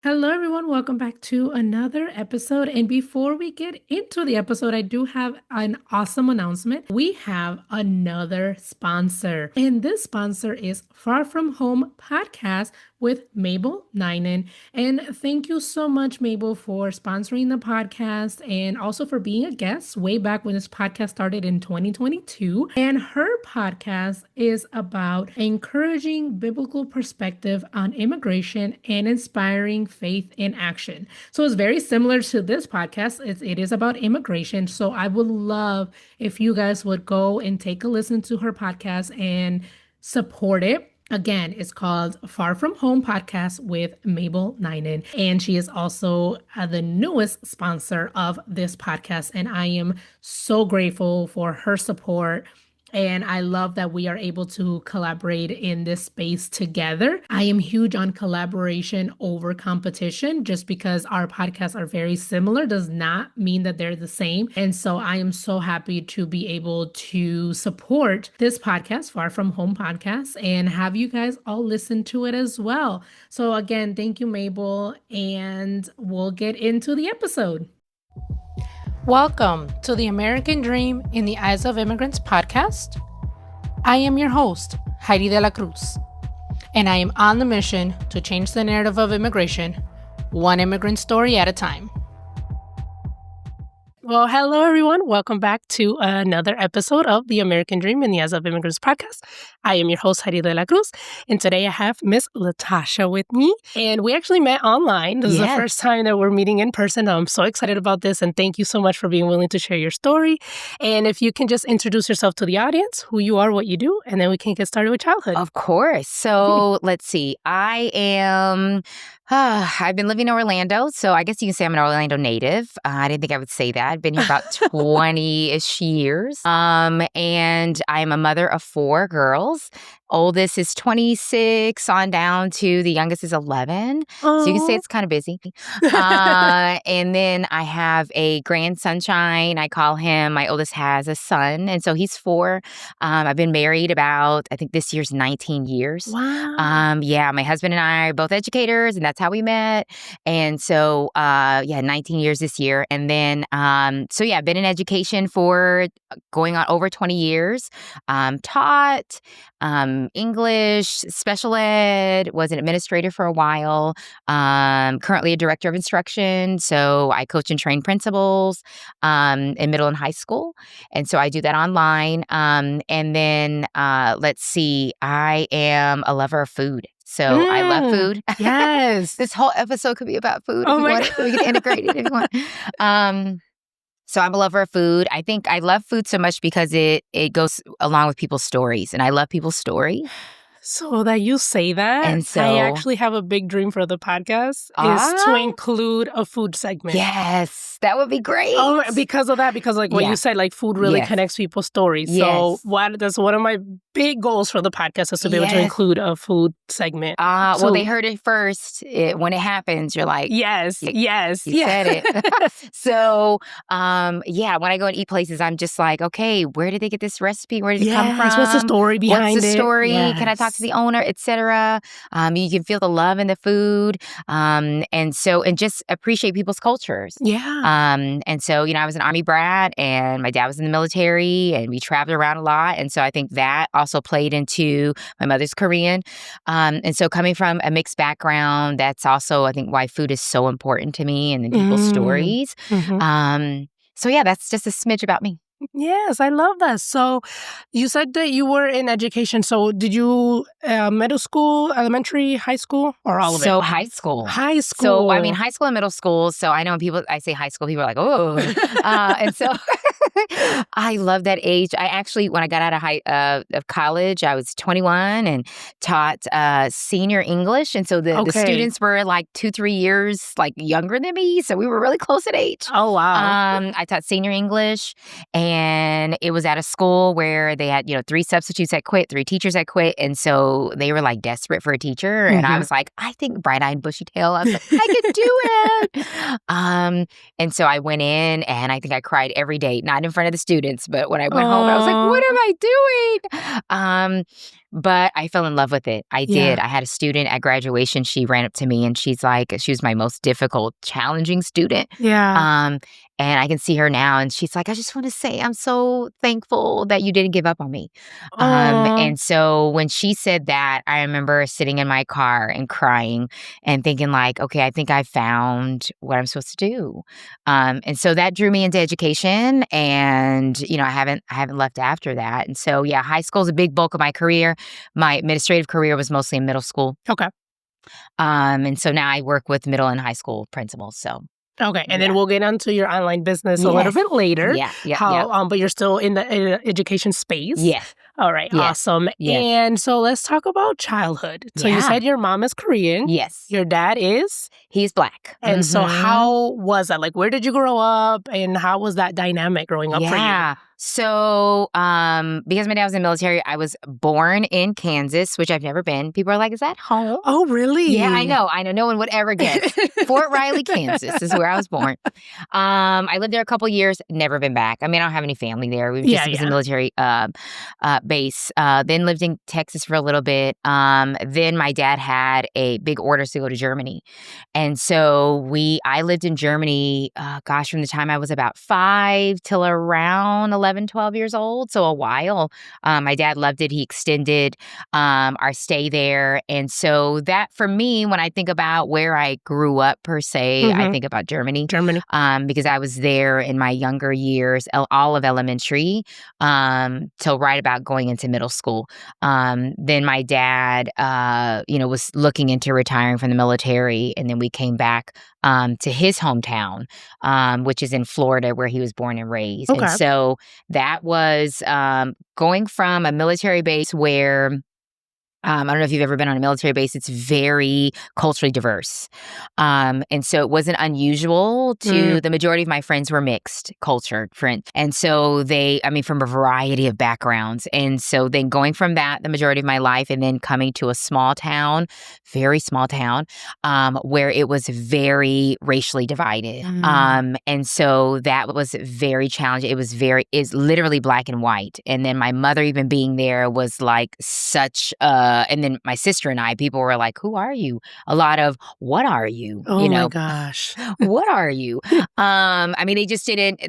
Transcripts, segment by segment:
Hello, everyone. Welcome back to another episode. And before we get into the episode, I do have an awesome announcement. We have another sponsor, and this sponsor is Far From Home Podcast with Mabel Ninen. And thank you so much, Mabel, for sponsoring the podcast and also for being a guest way back when this podcast started in 2022. And her podcast is about encouraging biblical perspective on immigration and inspiring faith in action. So it's very similar to this podcast. It is about immigration. So I would love if you guys would go and take a listen to her podcast and support it. Again, it's called Far From Home Podcast with Mabel Ninen. And she is also the newest sponsor of this podcast. And I am so grateful for her support. And I love that we are able to collaborate in this space together. I am huge on collaboration over competition. Just because our podcasts are very similar does not mean that they're the same. And so I am so happy to be able to support this podcast, Far From Home Podcast, and have you guys all listen to it as well. So again, thank you, Mabel, and we'll get into the episode. Welcome to the American Dream in the Eyes of Immigrants podcast. I am your host, Heidy De La Cruz, and I am on the mission to change the narrative of immigration, one immigrant story at a time. Well, hello, everyone. Welcome back to another episode of the American Dream in the Eyes of Immigrants podcast. I am your host, Heidy De La Cruz, and today I have Miss Latasha with me, and we actually met online. This is the first time that we're meeting in person. I'm so excited about this, and thank you so much for being willing to share your story. And if you can just introduce yourself to the audience, who you are, what you do, and then we can get started with childhood. Of course. So let's see. I've been living in Orlando, so I guess you can say I'm an Orlando native. I didn't think I would say that. I've been here about 20-ish years. And I'm a mother of 4 girls. Oldest is 26 on down to the youngest is 11. So you can say it's kind of busy. And then I have a grandsunshine. I call him, my oldest has a son, and so he's 4. I've been married about, I think this year's 19 years. Wow. My husband and I are both educators, and that's how we met. And so, 19 years this year. And then, I've been in education for going on over 20 years. Taught English, special ed, was an administrator for a while, currently a director of instruction. So I coach and train principals in middle and high school. And so I do that online. And then let's see, I am a lover of food. So I love food. Yes. This whole episode could be about food. Oh my God. We can integrate it if you want. So I'm a lover of food. I think I love food so much because it goes along with people's stories, and I love people's story. So that you say that, And so- I actually have a big dream for the podcast is to include a food segment. Yes, that would be great. Oh, because of that, because like what you said, like food really Yes. connects people's stories. Yes. So that's one of my big goals for the podcast is to be able to include a food segment. Well, they heard it first. When it happens, you're like, Yes, yes. You said it. So, when I go and eat places, I'm just like, okay, where did they get this recipe? Where did it come from? What's the story behind it? What's the story? Yes. Can I talk to the owner, etc.? You can feel the love in the food. And just appreciate people's cultures. Yeah. And so, I was an Army brat, and my dad was in the military, and we traveled around a lot. And so I think that also played into my mother's Korean. And so coming from a mixed background, that's also, I think, why food is so important to me and people's stories. Mm-hmm. That's just a smidge about me. Yes, I love that. So you said that you were in education. So did you middle school, elementary, high school, or all of it? So high school. High school. So, high school and middle school. So I know when I say high school, people are like, oh. And so I love that age. I actually, when I got out of college, I was 21 and taught senior English. And so the students were like 2-3 years like younger than me. So we were really close in age. Oh, wow. I taught senior English, and it was at a school where they had, 3 substitutes that quit, 3 teachers that quit. And so they were like desperate for a teacher. And I was like, I think bright-eyed, bushy-tailed. I was like, I could do it. And so I went in, and I think I cried every day, not in front of the students, but when I went home, I was like, what am I doing? but I fell in love with it. I did. Yeah. I had a student at graduation. She ran up to me and she's like, she was my most difficult, challenging student. Yeah. And I can see her now and she's like, I just want to say I'm so thankful that you didn't give up on me. Oh. And so when she said that, I remember sitting in my car and crying and thinking like, okay, I think I found what I'm supposed to do. And so that drew me into education, and I haven't left after that. And so yeah, high school is a big bulk of my career. My administrative career was mostly in middle school. Okay. And so now I work with middle and high school principals. So Okay, and yeah. then we'll get into your online business a little Yes. bit later. Yeah. But you're still in the education space. Yeah. All right, Yeah. awesome. Yes. And so let's talk about childhood. So you Yeah. said your mom is Korean. Yes. Your dad is? He's Black. And so Mhm. how was that? Like, where did you grow up, and how was that dynamic growing up for you? Yeah. So, because my dad was in the military, I was born in Kansas, which I've never been. People are like, "Is that home?" Oh, really? Yeah, I know. No one would ever guess. Fort Riley, Kansas is where I was born. I lived there a couple years, never been back. I mean, I don't have any family there. It was a military base. Then lived in Texas for a little bit. Then my dad had a big orders to go to Germany. And so I lived in Germany, from the time I was about 5 till around 11, 12 years old. So a while. My dad loved it. He extended our stay there. And so that for me, when I think about where I grew up per se, I think about Germany. Because I was there in my younger years, all of elementary, till right about going into middle school. Then my dad, was looking into retiring from the military, and then we came back to his hometown, which is in Florida, where he was born and raised. Okay. And so that was going from a military base where I don't know if you've ever been on a military base. It's very culturally diverse. And so it wasn't unusual to the majority of my friends were mixed culture friends. And so from a variety of backgrounds. And so then going from that, the majority of my life, and then coming to a small town, very small town, where it was very racially divided. And so that was very challenging. It's literally black and white. And then my mother even being there was like such and then my sister and I, people were like, "Who are you?" A lot of, "What are you?" Oh my gosh. What are you? They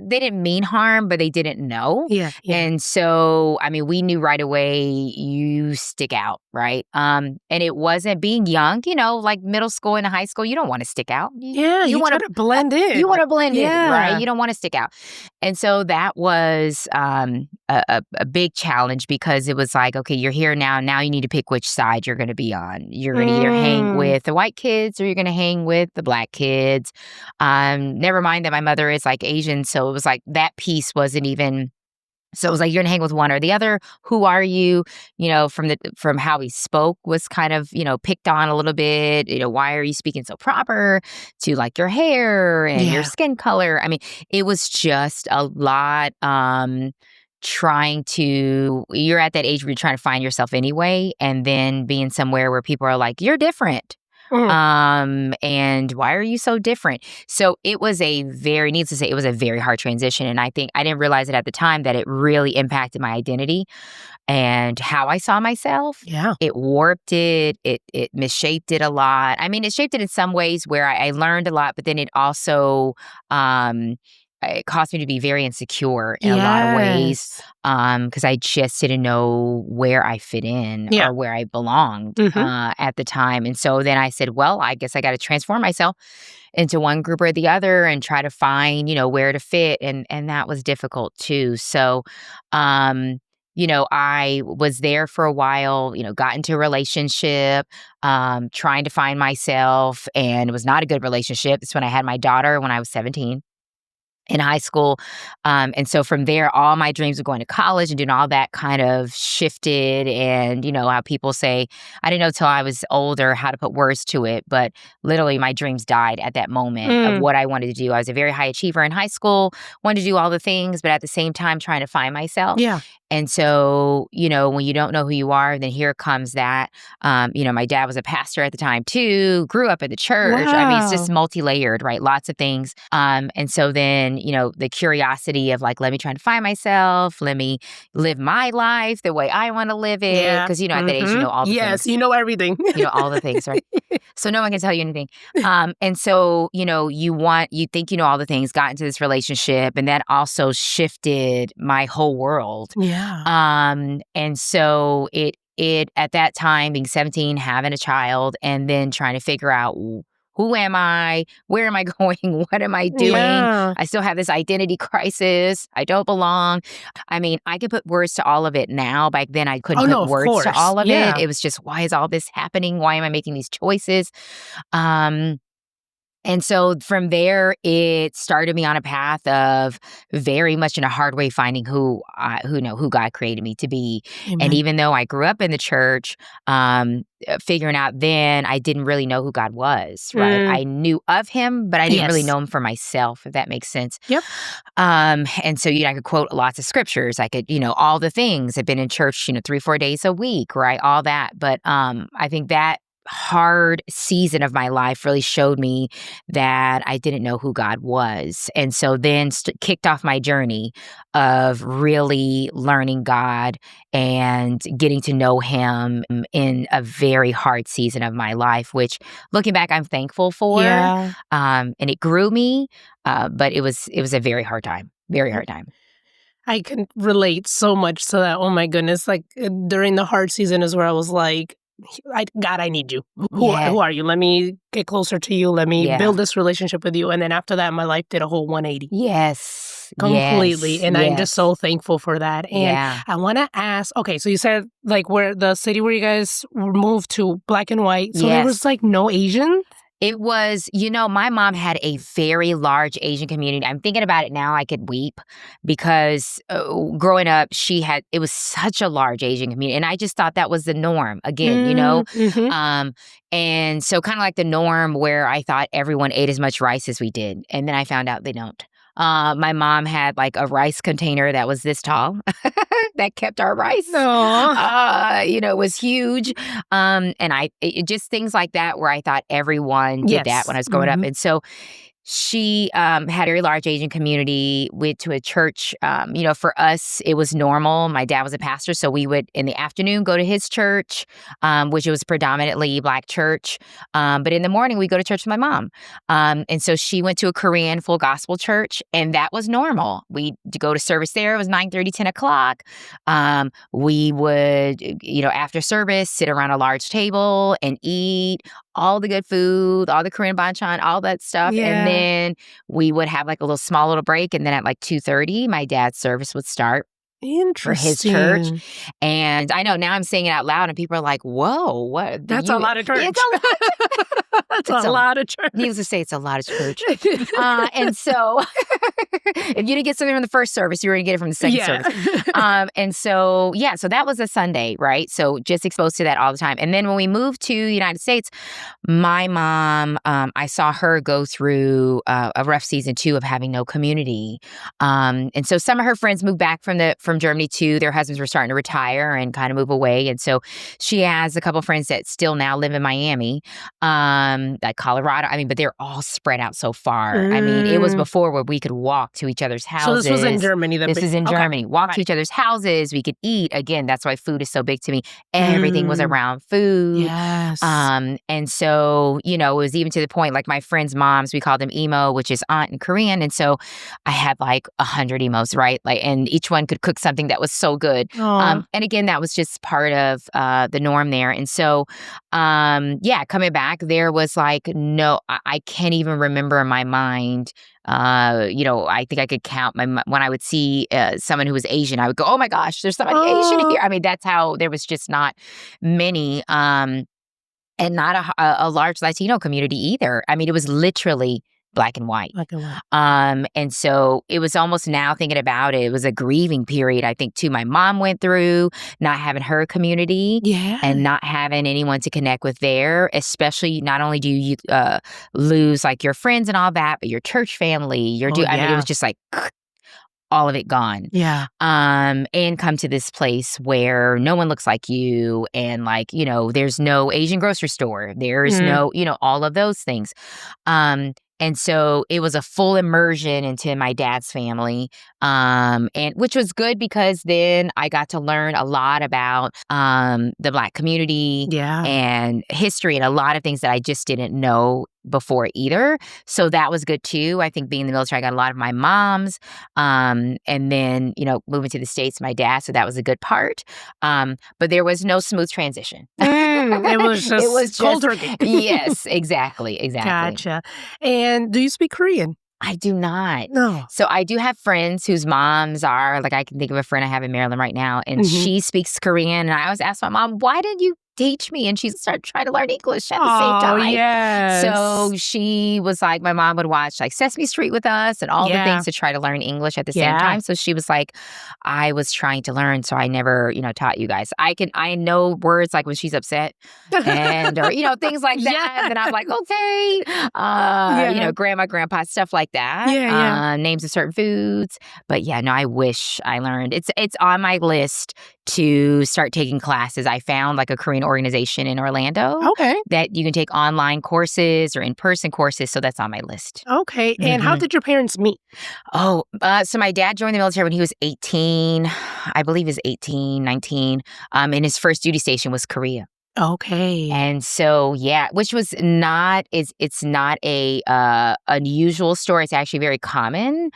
didn't mean harm, but they didn't know. Yeah. And so, we knew right away, you stick out, right? And it wasn't being young, like middle school and high school, you don't want to stick out. You want to blend in. You want to blend in, right? You don't want to stick out. And so that was a big challenge, because it was like, okay, you're here now. Now you need to pick which side you're going to be on. You're going to either hang with the white kids or you're going to hang with the black kids. Never mind that my mother is like Asian. So it was like that piece wasn't even. So it was like, you're going to hang with one or the other. Who are you? From how he spoke was kind of, picked on a little bit. Why are you speaking so proper? To like your hair and your skin color. It was just a lot. You're at that age where you're trying to find yourself anyway, and then being somewhere where people are like, you're different. And why are you so different? So it was needless to say, it was a very hard transition. And I think I didn't realize it at the time that it really impacted my identity and how I saw myself. Yeah. It warped it. It misshaped it a lot. It shaped it in some ways where I learned a lot, but then it also, it caused me to be very insecure in a lot of ways, because I just didn't know where I fit in or where I belonged at the time. And so then I said, well, I guess I got to transform myself into one group or the other and try to find, where to fit. And that was difficult too. So, I was there for a while, got into a relationship, trying to find myself, and it was not a good relationship. It's when I had my daughter when I was 17. In high school. And so from there, all my dreams of going to college and doing all that kind of shifted. And, how people say, I didn't know till I was older how to put words to it, but literally my dreams died at that moment of what I wanted to do. I was a very high achiever in high school, wanted to do all the things, but at the same time trying to find myself. Yeah. And so, when you don't know who you are, then here comes that. My dad was a pastor at the time too, grew up at the church. Wow. It's just multi-layered, right? Lots of things. And so then, the curiosity of like, let me try to find myself. Let me live my life the way I want to live it. Yeah. Because, at that age, you know all the things. Yes, you know everything. You know all the things, right? So no one can tell you anything. And so, you think you know all the things, got into this relationship, and that also shifted my whole world. Yeah. And so it at that time, being 17, having a child, and then trying to figure out who am I? Where am I going? What am I doing? Yeah. I still have this identity crisis. I don't belong. I mean, I could put words to all of it now. Back then, I couldn't put words to all of it. It was just, why is all this happening? Why am I making these choices? And so from there, it started me on a path of very much in a hard way finding who God created me to be. Amen. And even though I grew up in the church, figuring out then I didn't really know who God was, right? I knew of him, but I didn't really know him for myself, if that makes sense. Yep. And so, I could quote lots of scriptures. I could, all the things. I've been in church, 3-4 days a week, right? All that. But I think that hard season of my life really showed me that I didn't know who God was. And so then kicked off my journey of really learning God and getting to know him in a very hard season of my life, which looking back, I'm thankful for. Yeah. And it grew me, but it was a very hard time, very hard time. I can relate so much to that. Oh my goodness. Like during the hard season is where I was like, God, I need you. Who are you? Let me get closer to you. Let me build this relationship with you. And then after that, my life did a whole 180. Yes. Completely. And I'm just so thankful for that. And I want to ask, okay, so you said like where the city where you guys moved to, black and white. So there was like no Asian? It was, my mom had a very large Asian community. I'm thinking about it now, I could weep because growing up, it was such a large Asian community. And I just thought that was the norm again, Mm-hmm. And so kind of like the norm where I thought everyone ate as much rice as we did. And then I found out they don't. My mom had like a rice container that was this tall that kept our rice. It was huge. And just things like that where I thought everyone did that when I was growing up. And so she had a very large Asian community. Went to a church. For us, it was normal. My dad was a pastor, so we would, in the afternoon, go to his church, which was predominantly Black church. But in the morning, we go to church with my mom. And so she went to a Korean full gospel church, and that was normal. We'd go to service there. It was 9:30, 10 o'clock. We would, after service, sit around a large table and eat all the good food, all the Korean banchan, all that stuff. And then we would have like a small little break. And then at like 2:30, my dad's service would start for his church. And I know now I'm saying it out loud and people are like, whoa, what? That's a lot of church. That's a lot of church. Needless to say, it's a lot of church. And so if you didn't get something from the first service, you were going to get it from the second service. And so, so that was a Sunday, right? So just exposed to that all the time. And then when we moved to the United States, my mom, I saw her go through a rough season too of having no community. And so some of her friends moved back from Germany too. Their husbands were starting to retire and kind of move away. And so she has a couple friends that still now live in Miami, like Colorado. But they're all spread out so far. It was before where we could walk to each other's houses. So this was in Germany. This is in Germany. Walk to each other's houses. We could eat. Again, that's why food is so big to me. Everything was around food. Yes. And so, it was even to the point, like my friends' moms, we called them emo, which is aunt in Korean. And so I had like 100 emos, right? Like, and each one could cook something that was so good. And again, that was just part of the norm there. And so, coming back, there was like, no, I can't even remember in my mind. I think I could count when I would see someone who was Asian, I would go, oh my gosh, there's somebody Asian here. That's how there was just not many, and not a large Latino community either. It was literally black and white. And so it was almost, now thinking about it, it was a grieving period, I think, too. My mom went through not having her community and not having anyone to connect with there, especially not only do you lose like your friends and all that, but your church family, it was just like all of it gone. And come to this place where no one looks like you, and like, there's no Asian grocery store. There's no, all of those things. And so it was a full immersion into my dad's family, and which was good because then I got to learn a lot about the Black community and history and a lot of things that I just didn't know before either. So that was good too. I think being in the military, I got a lot of my mom's, and then, moving to the States, my dad. So that was a good part. But there was no smooth transition. It was just cold turkey. Yes, exactly. Gotcha. And do you speak Korean? I do not. No. So I do have friends whose moms are, like, I can think of a friend I have in Maryland right now, and she speaks Korean. And I always ask my mom, why didn't you teach me? And she started trying to learn English at the same time. Yes. So she was like, my mom would watch like Sesame Street with us and all the things to try to learn English at the same time. So she was like, I was trying to learn, so I never, taught you guys. I know words like when she's upset and, or, things like that. And I'm like, okay, grandma, grandpa, stuff like that. Names of certain foods. But I wish I learned. It's on my list to start taking classes. I found like a Korean organization in Orlando that you can take online courses or in-person courses. So that's on my list. Okay. And how did your parents meet? So my dad joined the military when he was 18. I believe he was 18, 19. And his first duty station was Korea. Okay. And so, which was it's not a unusual story. It's actually very common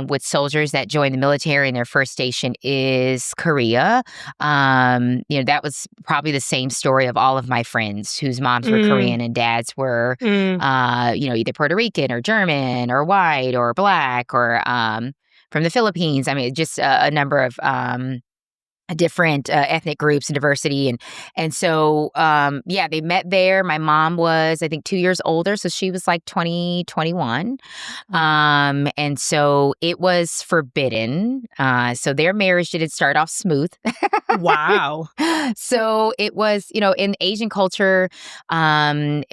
with soldiers that join the military and their first station is Korea. That was probably the same story of all of my friends whose moms were Korean and dads were, either Puerto Rican or German or white or Black or from the Philippines. I mean, just a number of different ethnic groups and diversity. And so, they met there. My mom was, I think, 2 years older. So she was like 20, 21. And so it was forbidden. So their marriage didn't start off smooth. Wow. So it was, in Asian culture, my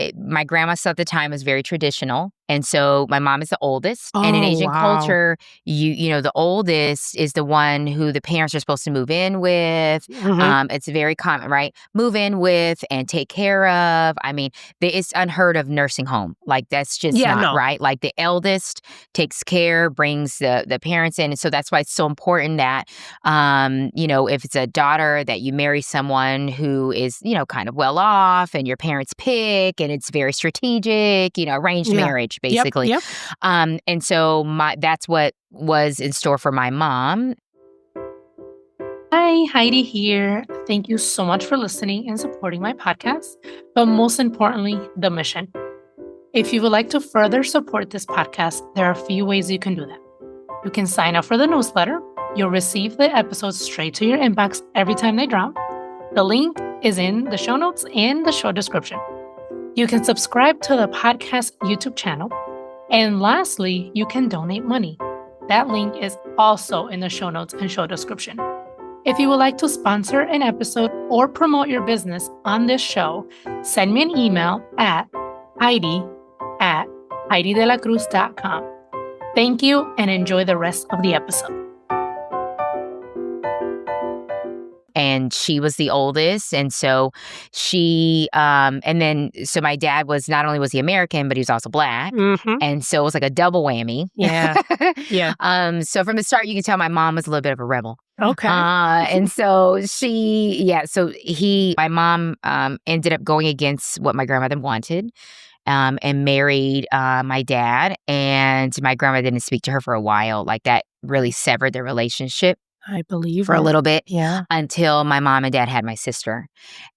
grandma at the time was very traditional. And so my mom is the oldest. And in Asian culture, the oldest is the one who the parents are supposed to move in with. It's very common, right? Move in with and take care of. I mean, it's unheard of nursing home. Like, that's just not right. Like, the eldest takes care, brings the parents in. And so that's why it's so important that, if it's a daughter, that you marry someone who is, kind of well off and your parents pick and it's very strategic, arranged marriage, basically. Yep. And so that's what was in store for my mom. Hi, Heidi here. Thank you so much for listening and supporting my podcast, but most importantly, the mission. If you would like to further support this podcast, there are a few ways you can do that. You can sign up for the newsletter. You'll receive the episodes straight to your inbox every time they drop. The link is in the show notes and the show description. You can subscribe to the podcast YouTube channel. And lastly, you can donate money. That link is also in the show notes and show description. If you would like to sponsor an episode or promote your business on this show, send me an email at Heidi@HeidiDelacruz.com. Thank you and enjoy the rest of the episode. And she was the oldest. And so she, so my dad was, not only was he American, but he was also Black. And so it was like a double whammy. Yeah. So from the start, you can tell my mom was a little bit of a rebel. Okay. And so my mom ended up going against what my grandmother wanted. And married my dad, and my grandma didn't speak to her for a while. Like, that really severed their relationship. I believe for a little bit. Yeah. Until my mom and dad had my sister.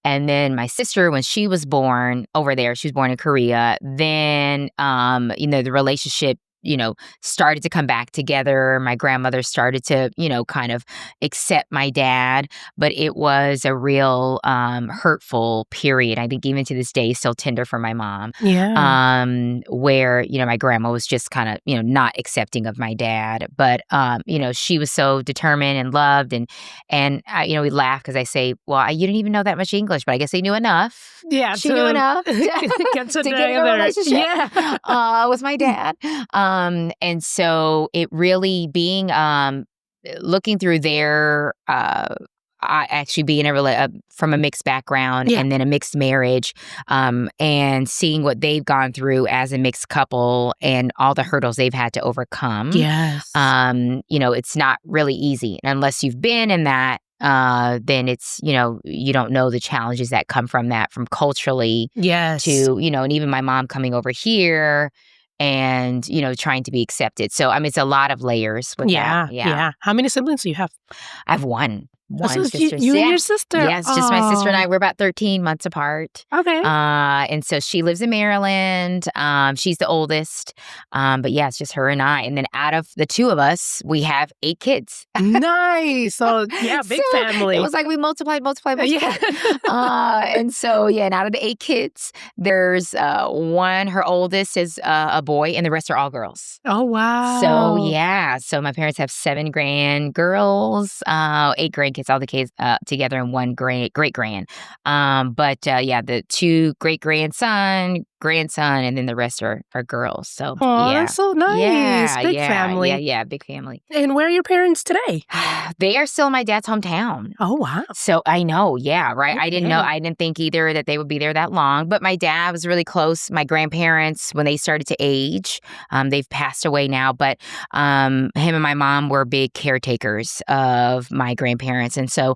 And then my sister, when she was born over there, she was born in Korea, then, the relationship, started to come back together. My grandmother started to, kind of accept my dad, but it was a real hurtful period. I think even to this day, still tender for my mom. Yeah. Where, my grandma was just kind of, not accepting of my dad. But, she was so determined and loved. And we laugh because I say, well, you didn't even know that much English, but I guess they knew enough. Yeah. She knew enough to get in a relationship with my dad. And so it really being, looking through their actually being from a mixed background and then a mixed marriage, and seeing what they've gone through as a mixed couple and all the hurdles they've had to overcome. Yes. It's not really easy. And unless you've been in that, then it's, you don't know the challenges that come from that, from culturally to, and even my mom coming over here and, trying to be accepted. So, I mean, it's a lot of layers with that. Yeah. How many siblings do you have? I have one. So you and your sister? Yes, just my sister and I. We're about 13 months apart. Okay. And so she lives in Maryland. She's the oldest. But yeah, it's just her and I. And then out of the two of us, we have 8 kids. Nice. So yeah, big family. It was like we multiplied. Yeah. And so, and out of the 8 kids, there's one, her oldest is a boy, and the rest are all girls. Oh, wow. So yeah. So my parents have 7 girls, 8 grandkids, all the kids together, and 1 great grand. The 2 great grandson, and then the rest are girls. So that's so nice. Big family. Yeah, big family. And where are your parents today? They are still in my dad's hometown. Oh, wow. So I know, right? Okay. I didn't think either that they would be there that long, but my dad was really close. My grandparents, when they started to age, they've passed away now, but him and my mom were big caretakers of my grandparents. And so,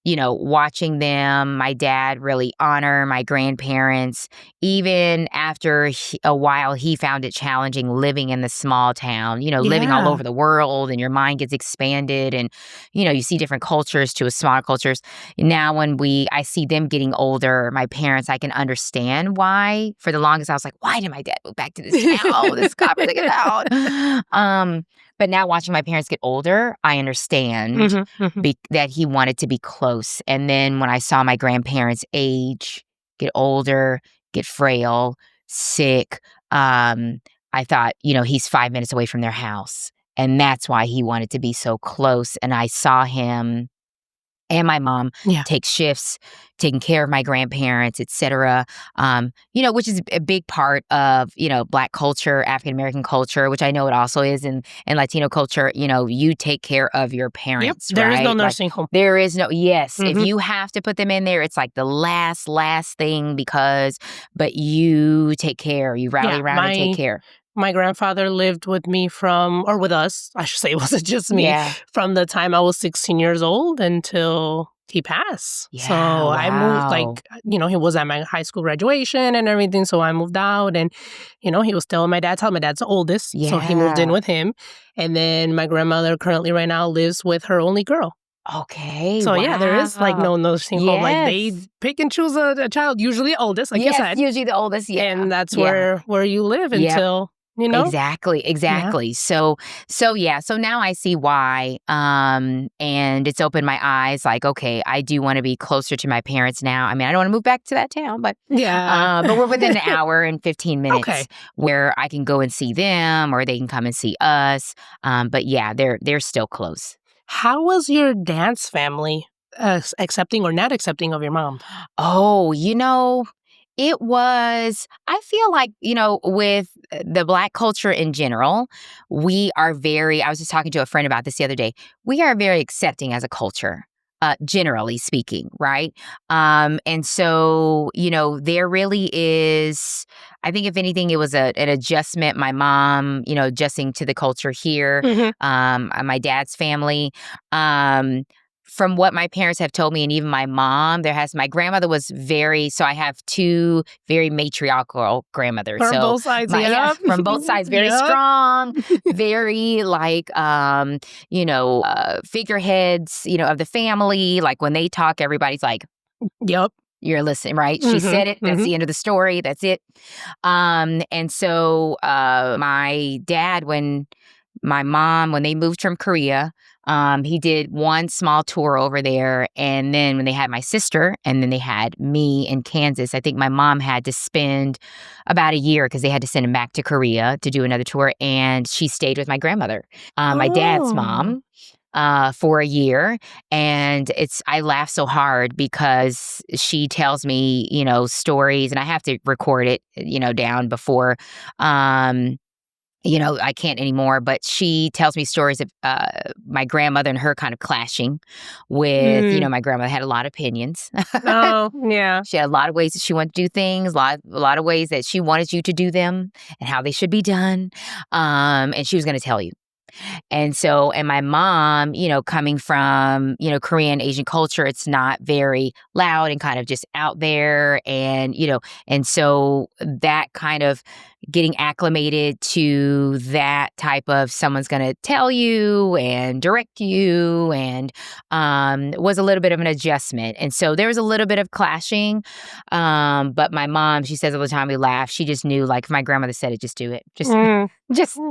watching them, my dad really honor my grandparents, even after a while he found it challenging living in the small town, living all over the world, and your mind gets expanded, and, you see different cultures to smaller cultures. Now when I see them getting older, my parents, I can understand why. For the longest, I was like, why did my dad move back to this town, this godforsaken town? But now watching my parents get older, I understand that he wanted to be close. And then when I saw my grandparents age, get older, get frail, sick, I thought, he's 5 minutes away from their house. And that's why he wanted to be so close. And I saw him and my mom take shifts, taking care of my grandparents, et cetera, which is a big part of, Black culture, African-American culture, which I know it also is in Latino culture. You take care of your parents, There right? is no nursing home. There is no, if you have to put them in there, it's like the last thing but you take care, you rally around and take care. My grandfather lived with us, I should say, it wasn't just me, from the time I was 16 years old until he passed. Yeah, so I moved, he was at my high school graduation and everything, so I moved out, and, he was still in my dad's house. My dad's the oldest, so he moved in with him. And then my grandmother currently right now lives with her only girl. Okay. So there is no nursing home. Like they pick and choose a child, usually the oldest, like you said. Usually the oldest, And that's where you live until... Exactly. Yeah. So now I see why. And it's opened my eyes, like, okay, I do want to be closer to my parents now. I mean, I don't want to move back to that town, but but we're within an hour and 15 minutes where I can go and see them, or they can come and see us. But they're still close. How was your dance family accepting or not accepting of your mom? Oh, it was, I feel like, with the Black culture in general, I was just talking to a friend about this the other day. We are very accepting as a culture, generally speaking, right? And so, there really is, I think if anything, it was an adjustment. My mom, adjusting to the culture here, my dad's family. From what my parents have told me, and even my mom, my grandmother was so I have 2 very matriarchal grandmothers. From both sides, from both sides, very strong, very figureheads, of the family. Like when they talk, everybody's like, yep. You're listening, right? She said it. That's the end of the story. That's it. And so my dad, when they moved from Korea, he did one small tour over there. And then when they had my sister and then they had me in Kansas, I think my mom had to spend about a year because they had to send him back to Korea to do another tour. And she stayed with my grandmother, my dad's mom, for a year. And I laugh so hard because she tells me, stories, and I have to record it, down before, I can't anymore, but she tells me stories of my grandmother and her kind of clashing with, my grandmother had a lot of opinions. Oh, yeah. She had a lot of ways that she wanted to do things, a lot of ways that she wanted you to do them and how they should be done. And she was going to tell you. And my mom, coming from, Korean, Asian culture, it's not very loud and kind of just out there. And so that kind of getting acclimated to that type of someone's going to tell you and direct you and was a little bit of an adjustment. And so there was a little bit of clashing. But my mom, she says all the time, we laugh, she just knew, like, if my grandmother said it, just do it. Just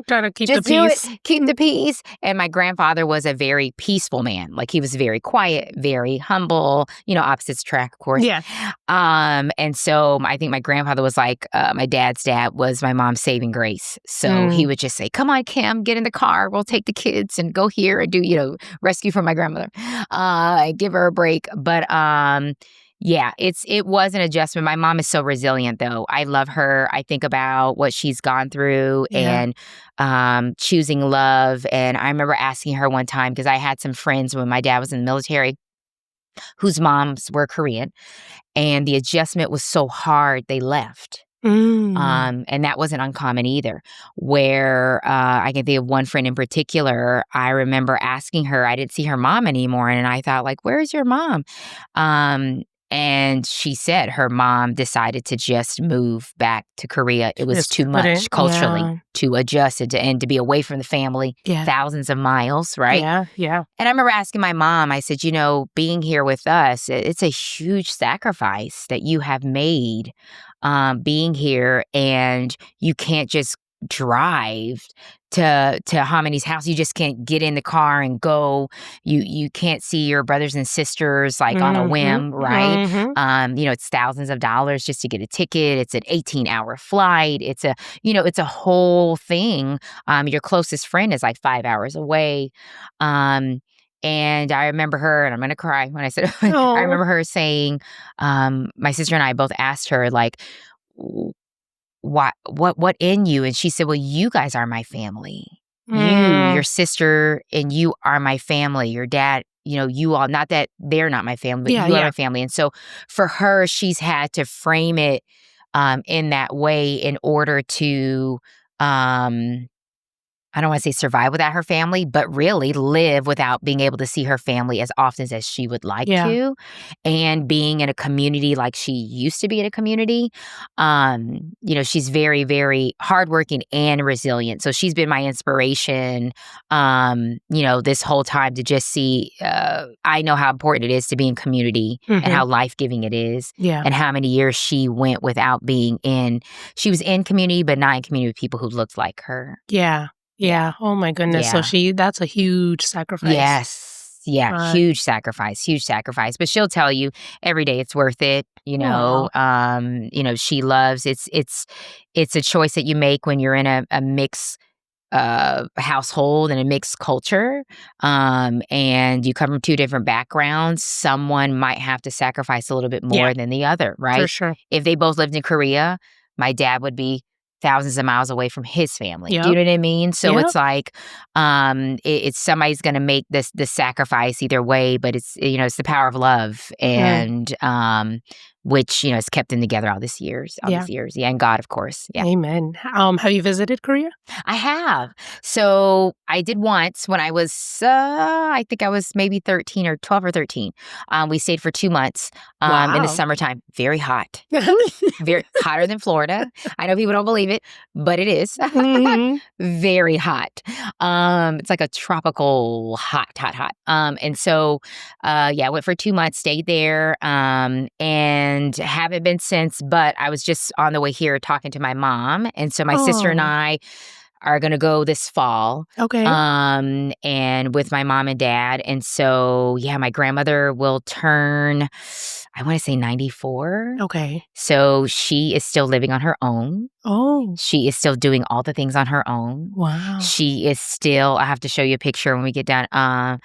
try to keep the peace. Do it. Keep the peace. And my grandfather was a very peaceful man. Like, he was very quiet, very humble, opposites attract, of course. Yeah. And so I think my grandfather was like, my dad's dad was my mom's saving grace. So he would just say, come on, Kim, get in the car. We'll take the kids and go here and do, rescue from my grandmother. Give her a break. But yeah, it was an adjustment. My mom is so resilient, though. I love her. I think about what she's gone through and choosing love. And I remember asking her one time, because I had some friends when my dad was in the military whose moms were Korean, and the adjustment was so hard they left. And that wasn't uncommon either, where I can think of one friend in particular. I remember asking her, I didn't see her mom anymore, and I thought, like, where's your mom? And she said her mom decided to just move back to Korea. It was too much culturally to adjust and to be away from the family, thousands of miles, right? Yeah. And I remember asking my mom, I said, being here with us, it's a huge sacrifice that you have made being here, and you can't just drive to Homini's house. You just can't get in the car and go. You can't see your brothers and sisters like on a whim, right? It's thousands of dollars just to get a ticket. It's an 18-hour flight. It's a whole thing. Your closest friend is like 5 hours away. And I remember her, and I'm going to cry when I said, I remember her saying, my sister and I both asked her, like, what in you? And she said, well, you guys are my family. You, your sister, and you are my family. Your dad, you all, not that they're not my family, but you are my family. And so for her, she's had to frame it in that way in order to I don't want to say survive without her family, but really live without being able to see her family as often as she would like to. And being in a community like she used to be in a community, she's very, very hardworking and resilient. So she's been my inspiration, this whole time to just see, I know how important it is to be in community and how life-giving it is. And how many years she went without she was in community, but not in community with people who looked like her. Yeah. Oh my goodness. So that's a huge sacrifice. Yes. Yeah. Huge sacrifice. But she'll tell you every day it's worth it. She loves it's a choice that you make when you're in a mixed household and a mixed culture. And you come from two different backgrounds. Someone might have to sacrifice a little bit more than the other, right? For sure. If they both lived in Korea, my dad would be thousands of miles away from his family. Do you know what I mean? So it's like, it's somebody's going to make this sacrifice either way, but it's the power of love and, which, has kept them together all these years. Yeah. And God, of course. Yeah. Amen. Have you visited Korea? I have. So I did once when I was, I think I was maybe 12 or 13. We stayed for 2 months in the summertime. Very hot. Very hotter than Florida. I know people don't believe it, but it is. Very hot. It's like a tropical hot. And so, I went for 2 months, stayed there, and haven't been since, but I was just on the way here talking to my mom. And so my sister and I are going to go this fall. Okay. And with my mom and dad. And so, my grandmother will turn, I want to say 94. Okay. So she is still living on her own. Oh. She is still doing all the things on her own. Wow. She is still, I have to show you a picture when we get down,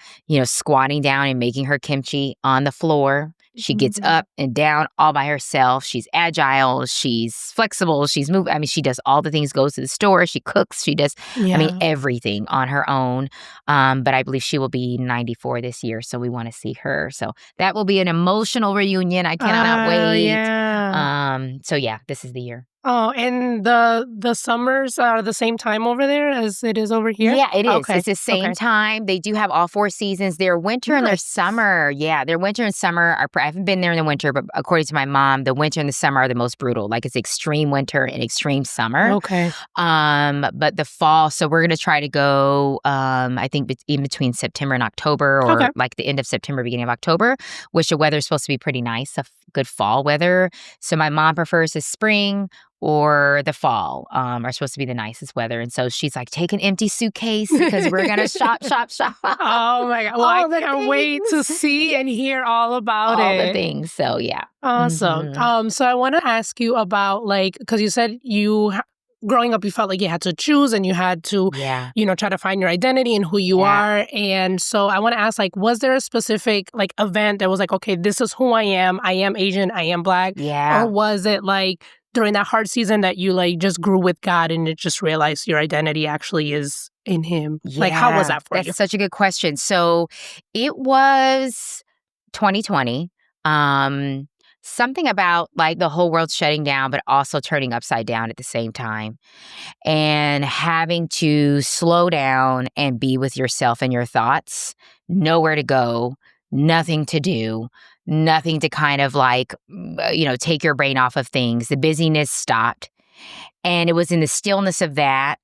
squatting down and making her kimchi on the floor. She gets up and down all by herself. She's agile. She's flexible. She's moving. I mean, she does all the things, goes to the store. She cooks. She does, everything on her own. But I believe she will be 94 this year. So we want to see her. So that will be an emotional reunion. I cannot wait. Yeah. So yeah, this is the year. Oh, and the summers are the same time over there as it is over here? Yeah, it is. Okay. It's the same time. They do have all 4 seasons. Their winter and their summer. Yeah, their winter and summer are, I haven't been there in the winter, but according to my mom, the winter and the summer are the most brutal. Like it's extreme winter and extreme summer. Okay. But the fall, so we're going to try to go, I think in between September and October, or like the end of September, beginning of October, which the weather is supposed to be pretty nice, good fall weather. So my mom prefers the spring or the fall are supposed to be the nicest weather. And so she's like, take an empty suitcase because we're going to shop. Oh my God. Well, I can't wait to see and hear all about all the things. So yeah. Awesome. So I want to ask you about because you said growing up, you felt like you had to choose and you had to, try to find your identity and who you are. And so I want to ask, was there a specific event that was like, okay, this is who I am Asian, I am Black? Yeah. Or was it during that hard season that you just grew with God and it just realized your identity actually is in Him? Yeah. How was that for you? That's such a good question. So it was 2020. Something about the whole world shutting down, but also turning upside down at the same time, and having to slow down and be with yourself and your thoughts, nowhere to go, nothing to do, nothing to kind of take your brain off of things. The busyness stopped. And it was in the stillness of that,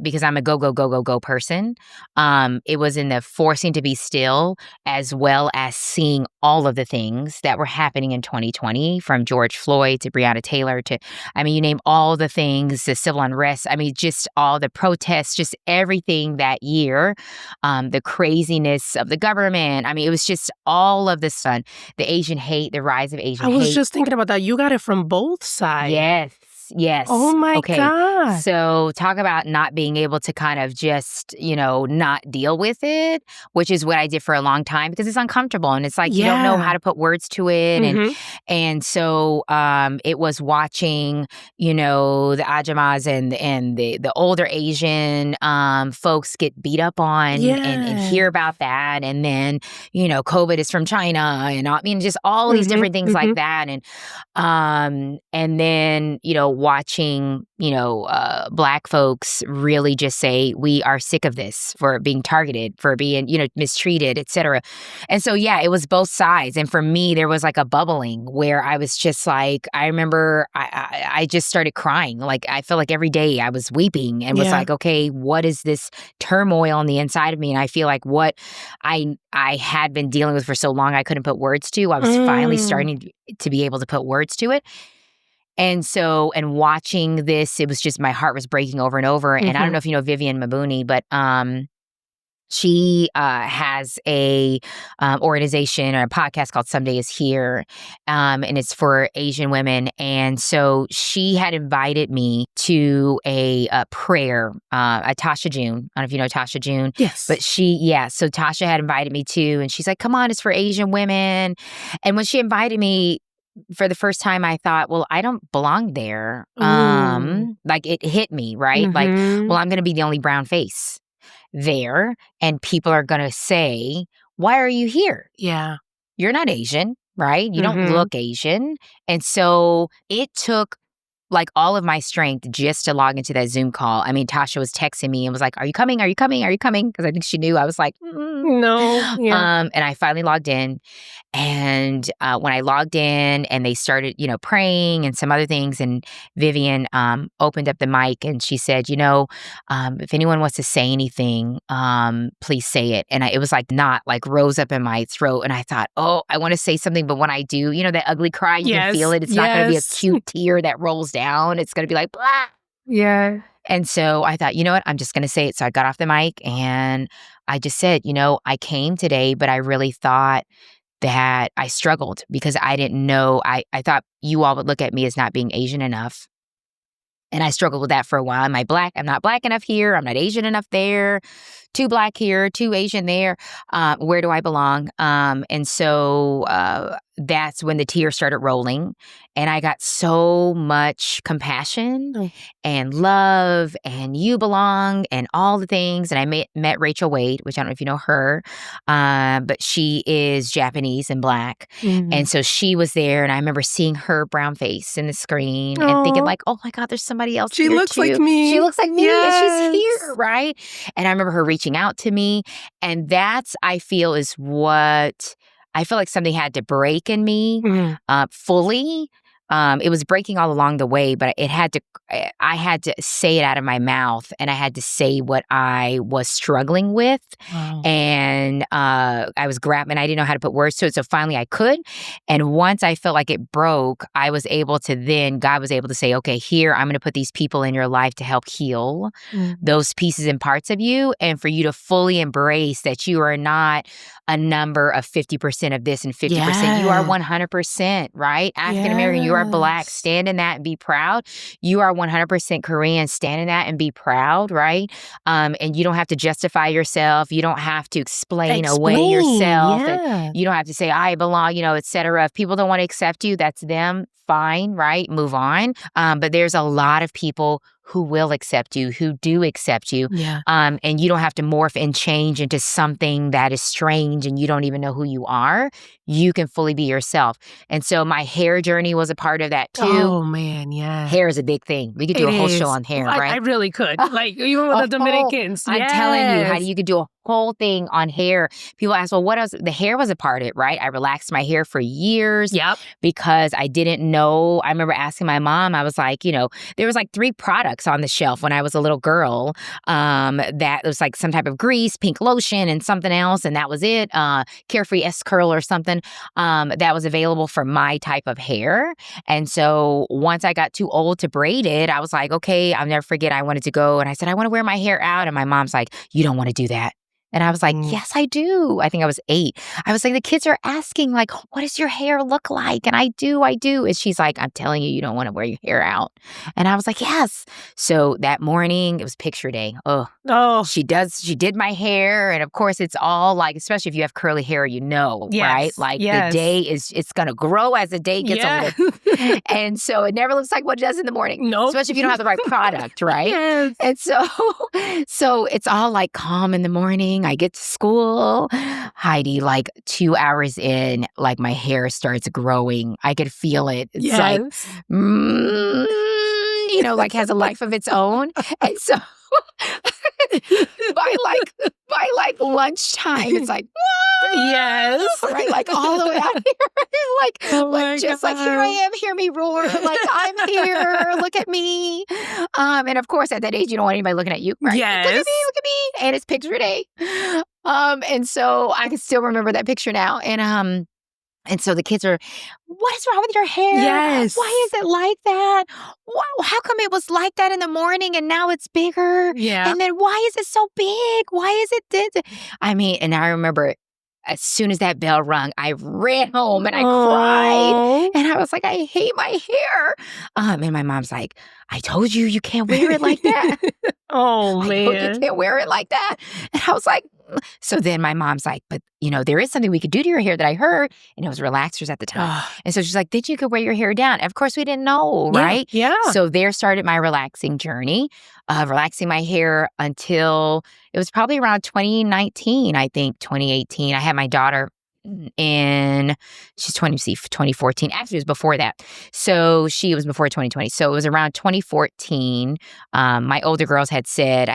because I'm a go person. It was in the forcing to be still, as well as seeing all of the things that were happening in 2020, from George Floyd to Breonna Taylor to, you name all the things, the civil unrest. Just all the protests, just everything that year, the craziness of the government. It was just all of this fun. The Asian hate, the rise of Asian hate. I was just thinking about that. You got it from both sides. Yes. Oh my God. So talk about not being able to kind of just, not deal with it, which is what I did for a long time because it's uncomfortable and it's you don't know how to put words to it. And so it was watching, the Ajamas and the older Asian folks get beat up on and hear about that. And then, COVID is from China and just all these different things like that. And then, watching, Black folks really just say, we are sick of this, for being targeted, for being, mistreated, et cetera. And so, it was both sides. And for me, there was a bubbling where I was just I remember I just started crying. I felt like every day I was weeping and was okay, what is this turmoil on the inside of me? And I feel like what I had been dealing with for so long, I couldn't put words to. I was finally starting to be able to put words to it. And so, and watching this, it was just, my heart was breaking over and over. And I don't know if you know Vivian Mabuni, but she has a organization or a podcast called Someday Is Here, and it's for Asian women. And so she had invited me to a prayer, Tasha June. I don't know if you know Tasha June. Yes. But so Tasha had invited me too. And she's like, come on, it's for Asian women. And when she invited me, for the first time, I thought, well, I don't belong there. It hit me, right? Well, I'm going to be the only brown face there. And people are going to say, why are you here? Yeah. You're not Asian, right? You don't look Asian. And so it took all of my strength just to log into that Zoom call. Tasha was texting me and was like, are you coming? Are you coming? Are you coming? Because I think she knew I was like, no. Yeah. And I finally logged in. And when I logged in and they started, praying and some other things, and Vivian opened up the mic and she said, if anyone wants to say anything, please say it. And it was not rose up in my throat. And I thought, oh, I want to say something. But when I do, that ugly cry, you can feel it. It's not going to be a cute tear that rolls down. It's going to be like, blah. Yeah. And so I thought, you know what? I'm just going to say it. So I got off the mic and I just said, I came today, but I really thought that I struggled because I didn't know. I thought you all would look at me as not being Asian enough. And I struggled with that for a while. Am I Black? I'm not Black enough here. I'm not Asian enough there. Too Black here, too Asian there. Where do I belong? And so that's when the tears started rolling. And I got so much compassion and love and you belong and all the things. And I met Rachel Wade, which I don't know if you know her, but she is Japanese and Black. And so she was there. And I remember seeing her brown face in the screen and thinking like, oh my God, there's somebody else She here looks too. like me. She looks like me Yes. and she's here, right? And I remember her reaching out to me. And that's, I feel, is what I feel like something had to break in me fully. It was breaking all along the way, but I had to say it out of my mouth, and I had to say what I was struggling with. Wow. And I was grabbing, I didn't know how to put words to it. So finally I could. And once I felt like it broke, God was able to say, okay, here, I'm going to put these people in your life to help heal those pieces and parts of you, and for you to fully embrace that you are not a number of 50% of this and 50%. You are 100%, right? African American, you are Black, stand in that and be proud. You are 100% Korean, stand in that and be proud, right? And you don't have to justify yourself. You don't have to explain away yourself. And you don't have to say, I belong, et cetera. If people don't want to accept you, that's them. Fine, right? Move on. But there's a lot of people who will accept you, who do accept you. And you don't have to morph and change into something that is strange and you don't even know who you are. You can fully be yourself. And so my hair journey was a part of that too. Oh, man, yeah. Hair is a big thing. We could do a whole show on hair, right? I really could. Like, even with the Dominicans. I'm telling you, Heidi, you could do a whole thing on hair. People ask, well, what else? The hair was a part of it, right? I relaxed my hair for years because I didn't know. I remember asking my mom, I was like, there was like 3 products on the shelf when I was a little girl that was like some type of grease, pink lotion, and something else. And that was it. Carefree S-Curl or something that was available for my type of hair. And so once I got too old to braid it, I was like, okay, I'll never forget. I wanted to go and I said, I want to wear my hair out. And my mom's like, you don't want to do that. And I was like, yes, I do. I think I was 8. I was like, the kids are asking, like, what does your hair look like? And I do. And she's like, I'm telling you, you don't want to wear your hair out. And I was like, yes. So that morning, it was picture day. Oh, she did my hair. And of course, it's all like, especially if you have curly hair, right? Like the day it's going to grow as the day gets older. And so it never looks like what it does in the morning. No. Especially if you don't have the right product, right? Yes. And so it's all like calm in the morning. I get to school, Heidi, like 2 hours in, like my hair starts growing. I could feel it. It's like, like has a life of its own. And so by lunchtime, it's like, right, like all the way out here, like here I am, hear me roar, like I'm here, look at me. And of course, at that age, you don't want anybody looking at you, right? Yes. Look at me, and it's picture day. And so I can still remember that picture now, and so the kids are, what is wrong with your hair? Yes. Why is it like that? Wow, how come it was like that in the morning and now it's bigger? Yeah. And then why is it so big? Why is it and I remember as soon as that bell rung, I ran home and I cried. And I was like, I hate my hair. And my mom's like, I told you, you can't wear it like that. Man. You can't wear it like that. And I was like, so then my mom's like, but there is something we could do to your hair that I heard. And it was relaxers at the time. And so she's like, then you could wear your hair down. And of course, we didn't know, right? Yeah. So there started my relaxing journey, relaxing my hair until it was probably around 2019, I think, 2018. I had my daughter she's 2014. Actually, it was before that. So she was before 2020. So it was around 2014. My older girls had said,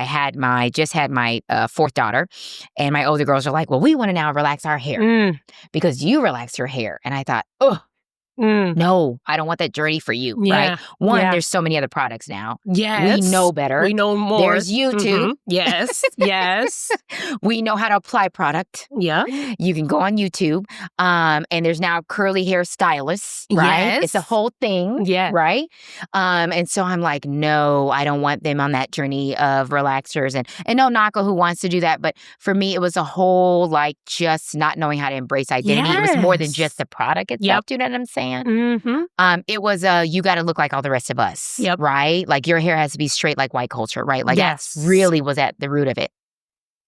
just had my 4th daughter. And my older girls are like, well, we want to now relax our hair because you relax your hair. And I thought, no, I don't want that journey for you, right? One, there's so many other products now. Yes. We know better. We know more. There's YouTube. Yes. Yes. We know how to apply product. Yeah. You can go on YouTube. And there's now curly hair stylists, right? Yes. It's a whole thing, right? And so I'm like, no, I don't want them on that journey of relaxers. And no knock on who wants to do that. But for me, it was a whole, like, just not knowing how to embrace identity. It was more than just the product itself. Do you know what I'm saying? fan. Mm-hmm. It was you got to look like all the rest of us, Yep. right? Like your hair has to be straight like white culture, right? Like Yes. that really was at the root of it.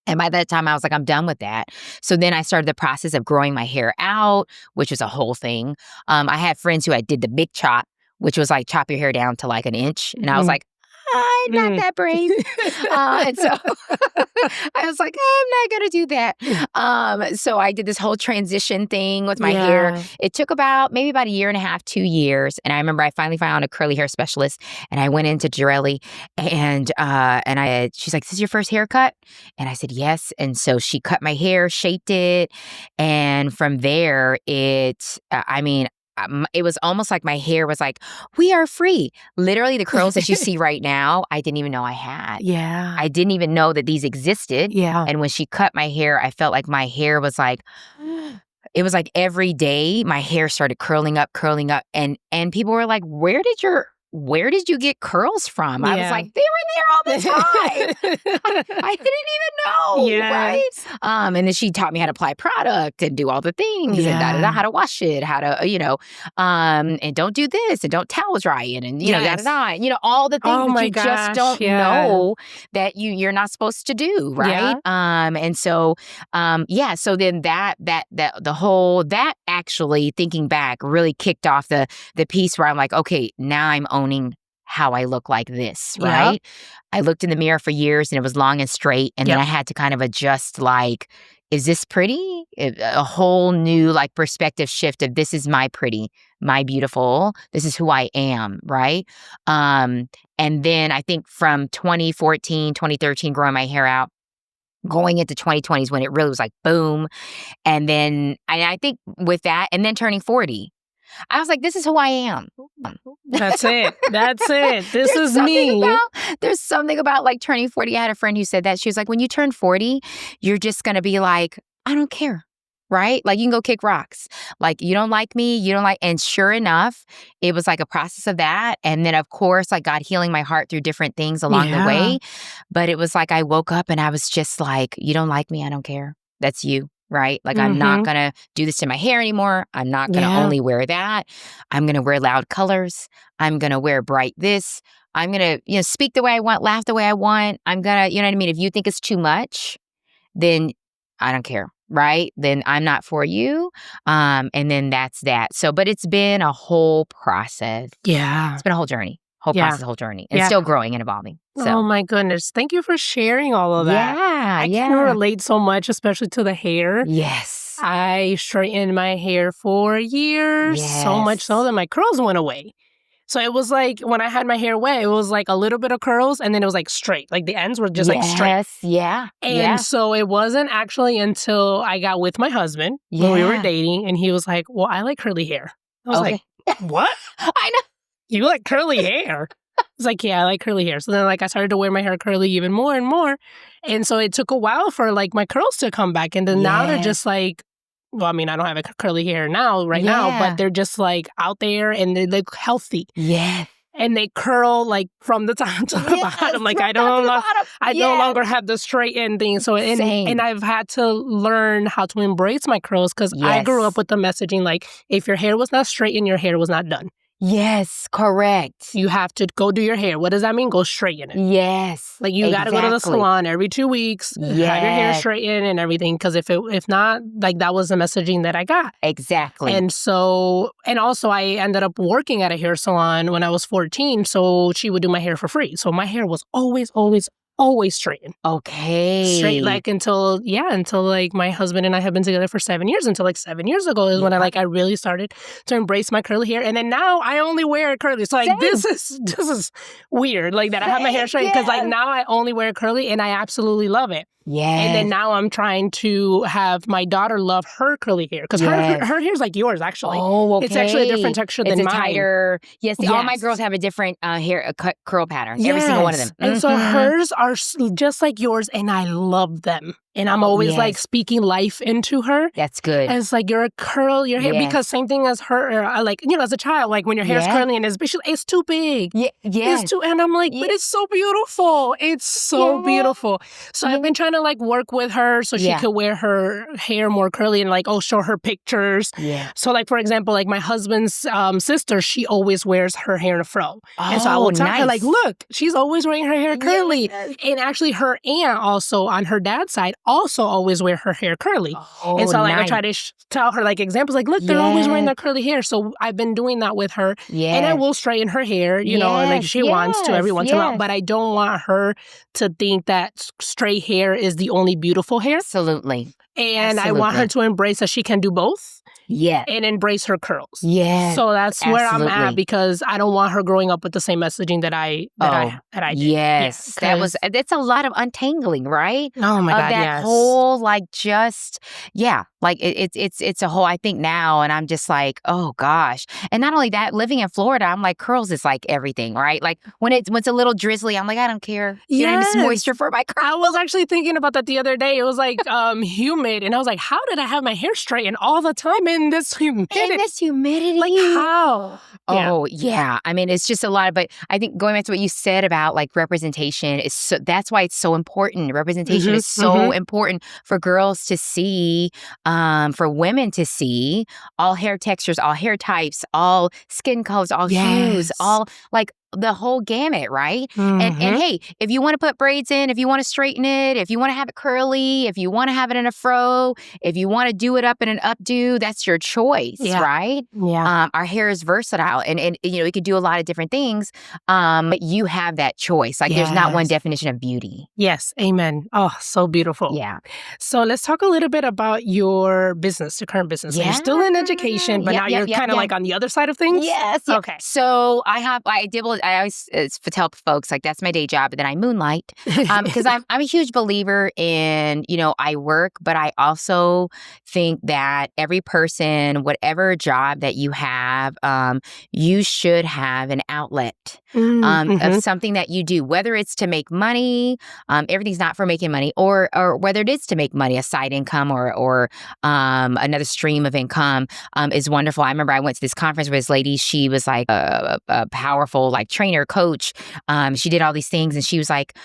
And by that time, I was like, I'm done with that. So then I started the process of growing my hair out, which was a whole thing. I had friends who I did the big chop, which was like chop your hair down to like an inch. And I was like, I'm not that brave. And so I was like, I'm not going to do that. So I did this whole transition thing with my hair. It took maybe about a year and a half, 2 years. And I remember I finally found a curly hair specialist and I went into Jarelli and she's like, is this your first haircut? And I said, yes. And so she cut my hair, shaped it. And from there, it was almost like my hair was like, we are free. Literally, the curls that you see right now, I didn't even know I had. Yeah. I didn't even know that these existed. Yeah. And when she cut my hair, I felt like my hair was like, it was like every day my hair started curling up. And people were like, where did you get curls from? I was like, they were there all the time. I didn't even know, right? And then she taught me how to apply product and do all the things and how to wash it, how to, and don't do this and don't towel dry it and, all the things that you just don't know that you're not supposed to do, right? And so, so then that actually thinking back really kicked off the piece where I'm like, okay, now I'm owning how I look like this, right? Yep. I looked in the mirror for years and it was long and straight. And then I had to kind of adjust like, is this pretty? A whole new like perspective shift of this is my pretty, my beautiful, this is who I am, right? And then I think from 2014, 2013, growing my hair out, going into 2020s when it really was like boom. And then I think with that and then turning 40, I was like, this is who I am. That's it. This is me. There's something about like turning 40. I had a friend who said that. She was like, when you turn 40, you're just going to be like, I don't care. Right? Like you can go kick rocks. Like you don't like me. And sure enough, it was like a process of that. And then of course, like God healing my heart through different things along the way. But it was like, I woke up and I was just like, you don't like me. I don't care. That's you. Right? Like I'm not going to do this to my hair anymore. I'm not going to only wear that. I'm going to wear loud colors. I'm going to wear bright this. I'm going to, speak the way I want, laugh the way I want. I'm going to, you know what I mean? If you think it's too much, then I don't care. Right? Then I'm not for you. And then that's that. So, but it's been a whole process. Yeah. It's been a whole journey. Process, whole journey. And still growing and evolving. So. Oh my goodness. Thank you for sharing all of that. I can relate so much, especially to the hair. Yes. I straightened my hair for years, so much so that my curls went away. So it was like when I had my hair wet, it was like a little bit of curls and then it was like straight. Like the ends were just like straight. Yes, yeah. And so it wasn't actually until I got with my husband when we were dating and he was like, well, I like curly hair. I was like, what? I know. You like curly hair? I was like, yeah, I like curly hair. So then like I started to wear my hair curly even more and more. And so it took a while for like my curls to come back. And then now they're just like, well, I mean, I don't have a curly hair now, now, but they're just like out there and they look healthy. Yeah. And they curl like from the top to the bottom. Like I no longer have the straight end thing. So and I've had to learn how to embrace my curls because I grew up with the messaging like if your hair was not straightened, your hair was not done. Yes, correct. You have to go do your hair. What does that mean? Go straighten it. Yes. Like you got to go to the salon every 2 weeks, have your hair straightened and everything. Because if not, like that was the messaging that I got. Exactly. And so, and also I ended up working at a hair salon when I was 14. So she would do my hair for free. So my hair was always straightened. Okay. Straight like until like my husband and I have been together for 7 years. Until like 7 years ago is when I really started to embrace my curly hair. And then now I only wear it curly. So like this is weird. Like that I have my hair straight because like now I only wear it curly and I absolutely love it. Yeah. And then now I'm trying to have my daughter love her curly hair because her hair's like yours actually. Oh, okay. It's actually a different texture than mine. It's tighter. Yes, all my girls have a different hair curl pattern. Every single one of them. And so hers are just like yours, and I love them. And I'm always like speaking life into her. That's good. And it's like, you're a curl your hair. Because same thing as her, like, as a child, like when your hair's curly and it's too big. It's too, and I'm like, but it's so beautiful. It's so beautiful. So I've been trying to like work with her so she could wear her hair more curly and like, show her pictures. So like, for example, like my husband's sister, she always wears her hair in a fro. And so I will tell her like, look, she's always wearing her hair curly. And actually her aunt also on her dad's side also always wear her hair curly. And so like I try to tell her like examples like, look, they're always wearing their curly hair. So I've been doing that with her. And I will straighten her hair, you know, like she wants to every once in a while. But I don't want her to think that straight hair is the only beautiful hair. Absolutely. And I want her to embrace that she can do both. And embrace her curls. So that's where I'm at, because I don't want her growing up with the same messaging that I did. That's a lot of untangling, right? Oh my God, that whole like like it's a whole, I think now, and I'm just like, oh gosh. And not only that, living in Florida, I'm like, curls is like everything, right? Like when it's a little drizzly, I'm like, I don't care. It's moisture for my curls. I was actually thinking about that the other day. It was like humid, and I was like, how did I have my hair straightened all the time in this humidity? Like how? Oh, yeah. I mean, it's just a lot. But I think going back to what you said about like representation, that's why it's so important. Representation is so important for girls to see, for women to see all hair textures, all hair types, all skin colors, all hues, all like the whole gamut, right? And hey, if you want to put braids in, if you want to straighten it, if you want to have it curly, if you want to have it in a fro, if you want to do it up in an updo, that's your choice, right? Our hair is versatile, and you know, it could do a lot of different things, but you have that choice. Like there's not one definition of beauty. Yes, amen. Oh, so beautiful. Yeah. So let's talk a little bit about your business, your current business. So you're still in education, but now you're kind of like on the other side of things? Yes. Okay. So I always tell folks like that's my day job, but then I moonlight because I'm a huge believer in, you know, I work, but I also think that every person, whatever job that you have, you should have an outlet of something that you do, whether it's to make money, everything's not for making money, or whether it is to make money, a side income or another stream of income is wonderful. I remember I went to this conference where this lady, she was like a powerful like trainer, coach. She did all these things, and she was like,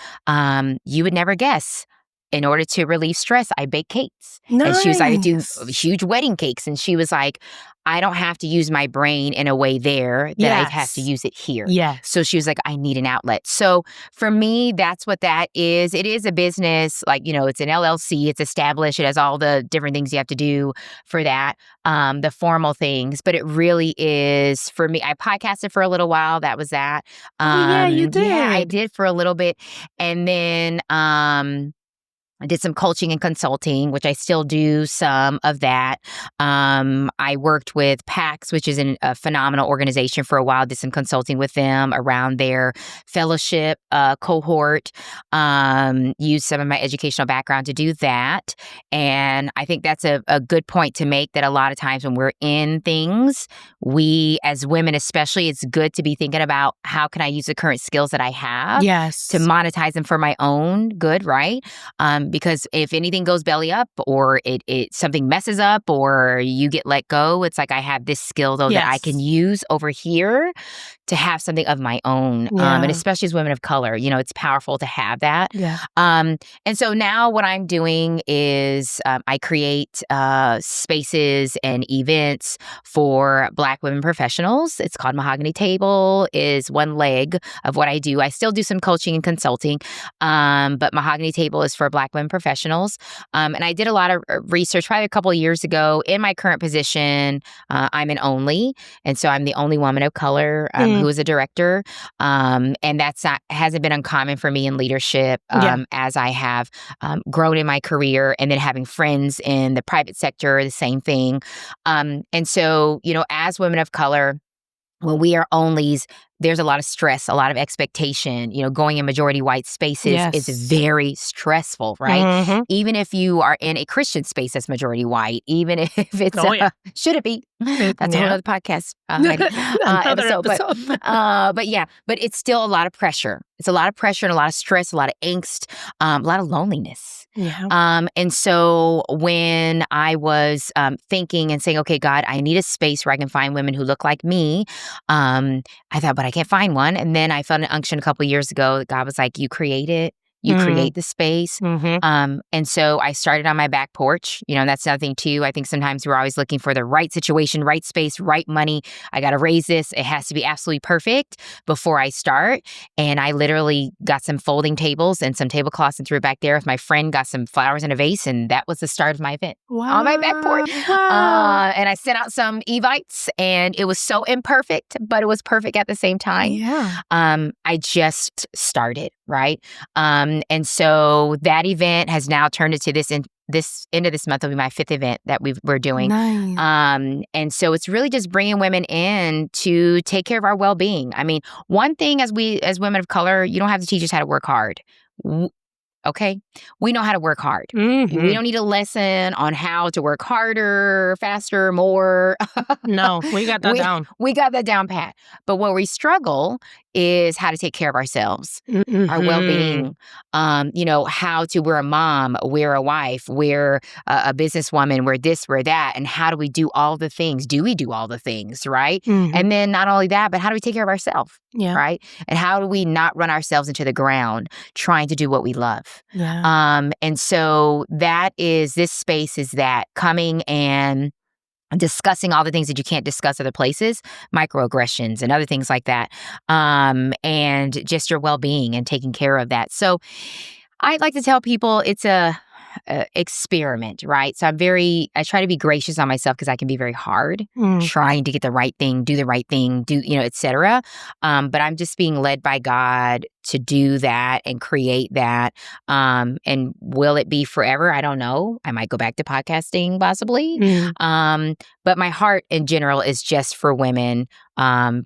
you would never guess. In order to relieve stress, I bake cakes. And she was like, I do huge wedding cakes. And she was like, I don't have to use my brain in a way there that I have to use it here. So she was like, I need an outlet. So for me, that's what that is. It is a business, like, you know, it's an LLC, it's established, it has all the different things you have to do for that, the formal things. But it really is, for me, I podcasted for a little while. That was that. You did. Yeah, I did for a little bit. And then I did some coaching and consulting, which I still do some of that. I worked with PAX, which is a phenomenal organization, for a while. Did some consulting with them around their fellowship cohort. Used some of my educational background to do that. And I think that's a good point to make, that a lot of times when we're in things, we as women especially, it's good to be thinking about how can I use the current skills that I have to monetize them for my own good, right? Because if anything goes belly up, or it something messes up, or you get let go, it's like I have this skill though that I can use over here to have something of my own. And especially as women of color, you know, it's powerful to have that. And so now what I'm doing is I create spaces and events for Black women professionals. It's called Mahogany Table, is one leg of what I do. I still do some coaching and consulting, but Mahogany Table is for Black women professionals. And I did a lot of research probably a couple of years ago. In my current position, I'm an only. And so I'm the only woman of color who is a director. And hasn't been uncommon for me in leadership as I have grown in my career, and then having friends in the private sector, the same thing. And so, you know, as women of color, when we are onlys, there's a lot of stress, a lot of expectation. Going in majority white spaces is very stressful, right? Mm-hmm. Even if you are in a Christian space that's majority white, even if it's should it be? That's a whole other podcast. Episode. But it's still a lot of pressure. It's a lot of pressure and a lot of stress, a lot of angst, a lot of loneliness. Yeah. And so when I was thinking and saying, okay, God, I need a space where I can find women who look like me, I thought, but I can't find one. And then I felt an unction a couple of years ago that God was like, you create it. You create the space. Mm-hmm. And so I started on my back porch. And that's another thing too. I think sometimes we're always looking for the right situation, right space, right money. I got to raise this. It has to be absolutely perfect before I start. And I literally got some folding tables and some tablecloths and threw it back there with my friend, got some flowers in a vase. And that was the start of my event on my back porch. Wow. And I sent out some Evites and it was so imperfect, but it was perfect at the same time. Yeah. I just started, right? And so that event has now turned into this end of this month will be my 5th event that we're doing. Nice. And so it's really just bringing women in to take care of our well-being. I mean, one thing as women of color, you don't have to teach us how to work hard. Okay? We know how to work hard. Mm-hmm. We don't need a lesson on how to work harder, faster, more. No, we got that down. We got that down pat. But where we struggle is how to take care of ourselves, our well-being, we're a mom, we're a wife, we're a businesswoman, we're this, we're that. And how do we do all the things? Do we do all the things, right? Mm-hmm. And then not only that, but how do we take care of ourselves, right? And how do we not run ourselves into the ground trying to do what we love? Yeah. And so this space is that coming and discussing all the things that you can't discuss other places, microaggressions and other things like that, and just your well-being and taking care of that. So I'd like to tell people it's a experiment, right? So I try to be gracious on myself because I can be very hard trying to get the right thing, do the right thing, et cetera. But I'm just being led by God to do that and create that. And will it be forever? I don't know. I might go back to podcasting possibly. But my heart in general is just for women,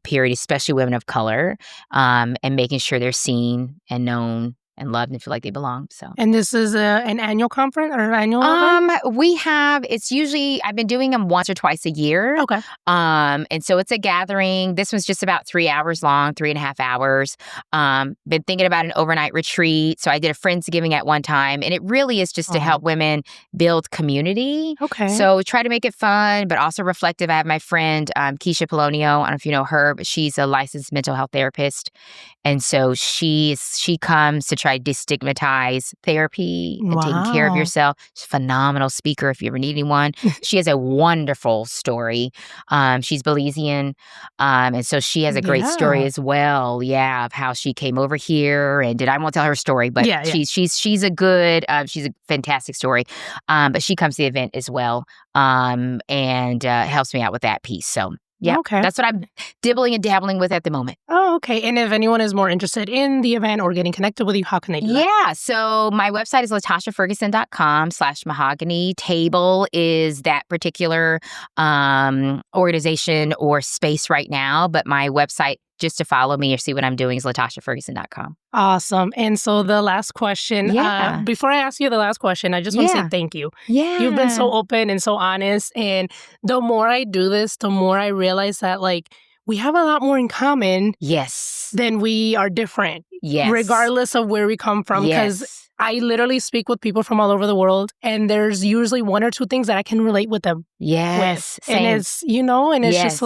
period, especially women of color, and making sure they're seen and known and loved and feel like they belong. So, and this is an annual conference or an annual event? It's usually, I've been doing them once or twice a year. Okay. And so it's a gathering. This one's just about 3 hours long, 3.5 hours. Been thinking about an overnight retreat. So I did a Friendsgiving at one time, and it really is just to help women build community. Okay. So try to make it fun, but also reflective. I have my friend, Keisha Polonio. I don't know if you know her, but she's a licensed mental health therapist. And so she comes to try to destigmatize therapy and taking care of yourself. She's a phenomenal speaker if you ever need anyone. She has a wonderful story. She's Belizean. And so she has a great story as well. Yeah, of how she came over here. And I won't tell her story, but she's a fantastic story. But she comes to the event as well. And helps me out with that piece. So yeah, that's what I'm dibbling and dabbling with at the moment. Oh, okay. And if anyone is more interested in the event or getting connected with you, how can they do that? Yeah. So my website is latashaferguson.com/mahogany. Table is that particular organization or space right now. But my website, just to follow me or see what I'm doing, is latashaferguson.com. Awesome. And so the last question, before I ask you the last question, I just want to say thank you. Yeah. You've been so open and so honest. And the more I do this, the more I realize that we have a lot more in common than we are different. Yes. Regardless of where we come from. Because I literally speak with people from all over the world, and there's usually one or two things that I can relate with them. Yes. With. And it's, it's just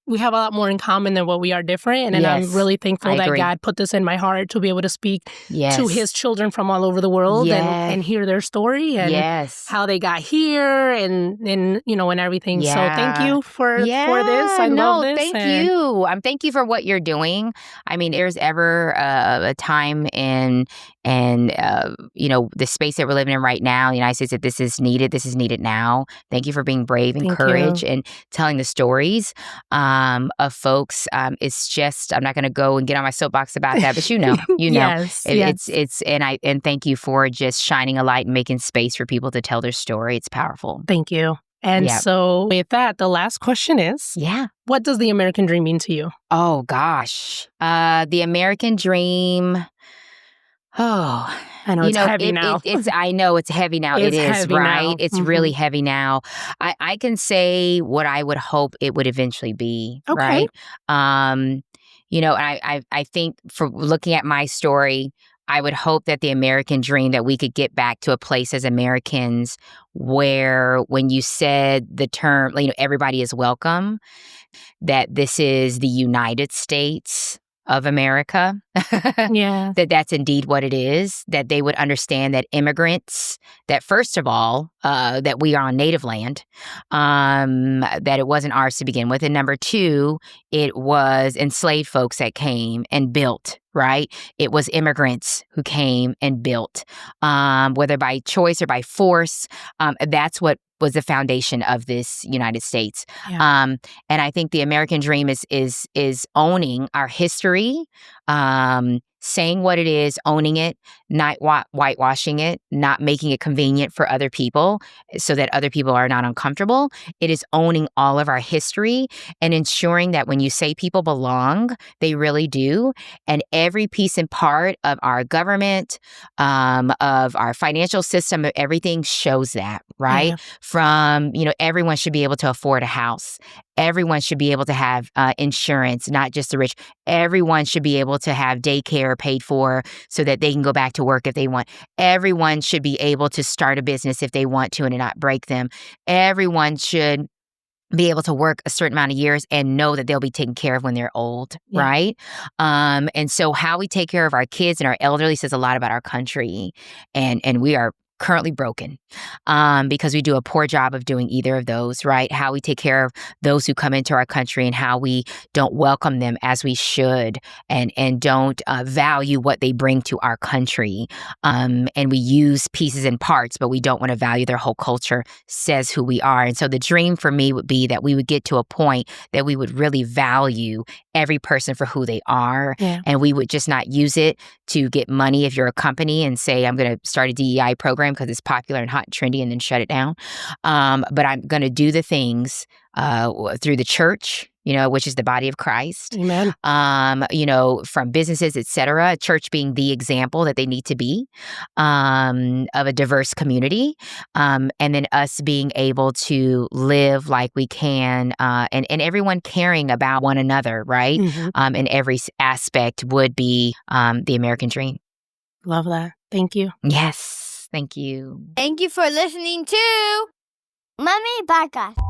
we have a lot more in common than what we are different. And I'm really thankful that God put this in my heart to be able to speak to his children from all over the world and hear their story and how they got here and everything. So thank you for this. I love this. Thank you. Thank you for what you're doing. I mean, there's ever a time in the space that we're living in right now, the United States, that this is needed. This is needed now. Thank you for being brave and courage and telling the stories of folks. It's just, I'm not going to go and get on my soapbox about that, but and thank you for just shining a light and making space for people to tell their story. It's powerful. Thank you. And so with that, the last question is, what does the American dream mean to you? Oh, gosh. The American dream... Oh, I know it's heavy now. I know it's heavy now. It is, right? It's really heavy now. I can say what I would hope it would eventually be, right? I think for looking at my story, I would hope that the American dream, that we could get back to a place as Americans where when you said the term, everybody is welcome, that this is the United States of America. That's indeed what it is, that they would understand that immigrants, that first of all, that we are on native land, that it wasn't ours to begin with. And number two, it was enslaved folks that came and built, right? It was immigrants who came and built, whether by choice or by force. That's what was the foundation of this United States. And I think the American dream is owning our history, saying what it is, owning it, not whitewashing it, not making it convenient for other people so that other people are not uncomfortable. It is owning all of our history and ensuring that when you say people belong, they really do. And every piece and part of our government, of our financial system, of everything shows that, right? From, everyone should be able to afford a house. Everyone should be able to have insurance, not just the rich. Everyone should be able to have daycare paid for so that they can go back to work if they want. Everyone should be able to start a business if they want to and not break them. Everyone should be able to work a certain amount of years and know that they'll be taken care of when they're old, right? And so how we take care of our kids and our elderly says a lot about our country. And we are currently broken because we do a poor job of doing either of those, right? How we take care of those who come into our country and how we don't welcome them as we should and don't value what they bring to our country. And we use pieces and parts, but we don't want to value their whole culture, says who we are. And so the dream for me would be that we would get to a point that we would really value every person for who they are. And we would just not use it to get money if you're a company and say, I'm going to start a DEI program because it's popular and hot and trendy and then shut it down. But I'm going to do the things through the church, which is the body of Christ. Amen. From businesses, et cetera, church being the example that they need to be of a diverse community. And then us being able to live like we can and everyone caring about one another, right? In every aspect would be the American dream. Love that. Thank you. Yes. Thank you. Thank you for listening to Mommy Podcast.